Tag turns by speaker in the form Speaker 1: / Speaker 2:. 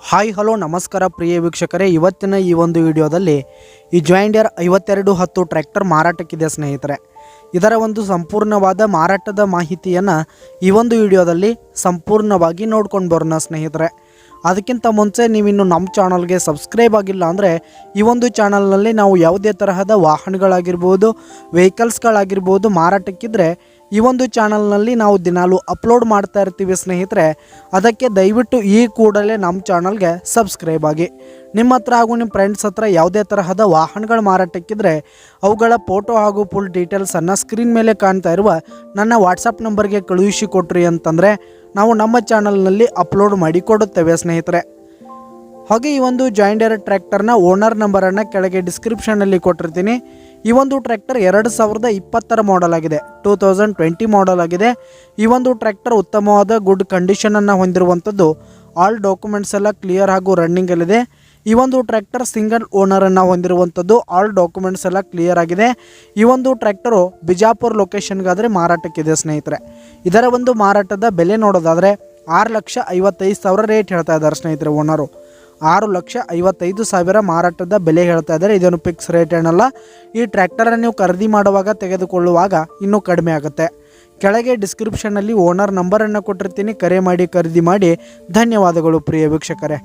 Speaker 1: Hi hello ನಮಸ್ಕಾರ ಪ್ರಿಯ ವೀಕ್ಷಕರೇ, ಇವತ್ತಿನ ಈ ಒಂದು ವಿಡಿಯೋದಲ್ಲಿ ಈ ಜಾಯಿಂಟ್ ಡೀರ್ 5210 ಟ್ರ್ಯಾಕ್ಟರ್ ಮಾರಾಟಕ್ಕಿದೆ ಸ್ನೇಹಿತರೆ. ಇದರ ಒಂದು ಸಂಪೂರ್ಣವಾದ ಮಾರಾಟದ ಮಾಹಿತಿಯನ್ನು ಈ ಒಂದು ವಿಡಿಯೋದಲ್ಲಿ ಸಂಪೂರ್ಣವಾಗಿ ನೋಡ್ಕೊಂಡು ಬರೋಣ ಸ್ನೇಹಿತರೆ. ಅದಕ್ಕಿಂತ ಮುಂಚೆ ನೀವಿನ್ನು ನಮ್ಮ ಚಾನಲ್ಗೆ ಸಬ್ಸ್ಕ್ರೈಬ್ ಆಗಿಲ್ಲ ಅಂದರೆ ಈ ಒಂದು ಚಾನಲ್ನಲ್ಲಿ ನಾವು ಯಾವುದೇ ತರಹದ ವಾಹನಗಳಾಗಿರ್ಬೋದು, ವೆಹಿಕಲ್ಸ್ಗಳಾಗಿರ್ಬೋದು ಮಾರಾಟಕ್ಕಿದ್ರೆ ಈ ಒಂದು ಚಾನಲ್ನಲ್ಲಿ ನಾವು ದಿನಾಲೂ ಅಪ್ಲೋಡ್ ಮಾಡ್ತಾ ಇರ್ತೀವಿ ಸ್ನೇಹಿತರೆ. ಅದಕ್ಕೆ ದಯವಿಟ್ಟು ಈ ಕೂಡಲೇ ನಮ್ಮ ಚಾನಲ್ಗೆ ಸಬ್ಸ್ಕ್ರೈಬ್ ಆಗಿ. ನಿಮ್ಮ ಹತ್ರ ಹಾಗೂ ನಿಮ್ಮ ಫ್ರೆಂಡ್ಸ್ ಹತ್ರ ಯಾವುದೇ ತರಹದ ವಾಹನಗಳು ಮಾರಾಟಕ್ಕಿದ್ರೆ ಅವುಗಳ ಫೋಟೋ ಹಾಗೂ ಫುಲ್ ಡೀಟೇಲ್ಸನ್ನು ಸ್ಕ್ರೀನ್ ಮೇಲೆ ಕಾಣ್ತಾ ಇರುವ ನನ್ನ ವಾಟ್ಸಪ್ ನಂಬರ್ಗೆ ಕಳುಹಿಸಿ ಕೊಟ್ರಿ ಅಂತಂದರೆ ನಾವು ನಮ್ಮ ಚಾನಲ್ನಲ್ಲಿ ಅಪ್ಲೋಡ್ ಮಾಡಿ ಕೊಡುತ್ತೇವೆ ಸ್ನೇಹಿತರೆ. ಹಾಗೆ ಈ ಒಂದು ಜಾಯಿಂಟ್ ಡೀರ್ ಟ್ರ್ಯಾಕ್ಟರ್ನ ಓನರ್ ನಂಬರನ್ನು ಕೆಳಗೆ ಡಿಸ್ಕ್ರಿಪ್ಷನಲ್ಲಿ ಕೊಟ್ಟಿರ್ತೀನಿ. ಈ ಒಂದು ಟ್ರ್ಯಾಕ್ಟರ್ 2020 ಮಾಡೆಲ್ ಆಗಿದೆ, 2020 ಮಾಡೆಲ್ ಆಗಿದೆ. ಈ ಒಂದು ಟ್ರ್ಯಾಕ್ಟರ್ ಉತ್ತಮವಾದ ಗುಡ್ ಕಂಡೀಷನನ್ನು ಹೊಂದಿರುವಂಥದ್ದು. ಆಲ್ ಡಾಕ್ಯುಮೆಂಟ್ಸ್ ಎಲ್ಲ ಕ್ಲಿಯರ್ ಹಾಗೂ ರನ್ನಿಂಗಲ್ಲಿದೆ. ಈ ಒಂದು ಟ್ರ್ಯಾಕ್ಟರ್ ಸಿಂಗಲ್ ಓನರನ್ನು ಹೊಂದಿರುವಂಥದ್ದು. ಆಲ್ ಡಾಕ್ಯುಮೆಂಟ್ಸ್ ಎಲ್ಲ ಕ್ಲಿಯರ್ ಆಗಿದೆ. ಈ ಒಂದು ಟ್ರ್ಯಾಕ್ಟರು ಬಿಜಾಪುರ ಲೊಕೇಶನ್ಗಾದರೆ ಮಾರಾಟಕ್ಕಿದೆ ಸ್ನೇಹಿತರೆ. ಇದರ ಒಂದು ಮಾರಾಟದ ಬೆಲೆ ನೋಡೋದಾದರೆ 6,55,000 ರೇಟ್ ಹೇಳ್ತಾ ಇದ್ದಾರೆ ಸ್ನೇಹಿತರೆ. ಓನರು 6,55,000 ಮಾರಾಟದ ಬೆಲೆ ಹೇಳ್ತಾ ಇದ್ದಾರೆ. ಇದೇನು ಫಿಕ್ಸ್ ರೇಟ್ ಏನಲ್ಲ. ಈ ಟ್ರ್ಯಾಕ್ಟರನ್ನು ನೀವು ಖರೀದಿ ಮಾಡುವಾಗ ತೆಗೆದುಕೊಳ್ಳುವಾಗ ಇನ್ನೂ ಕಡಿಮೆ ಆಗುತ್ತೆ. ಕೆಳಗೆ ಡಿಸ್ಕ್ರಿಪ್ಷನ್ನಲ್ಲಿ ಓನರ್ ನಂಬರನ್ನು ಕೊಟ್ಟಿರ್ತೀನಿ, ಕರೆ ಮಾಡಿ ಖರೀದಿ ಮಾಡಿ. ಧನ್ಯವಾದಗಳು ಪ್ರಿಯ ವೀಕ್ಷಕರೇ.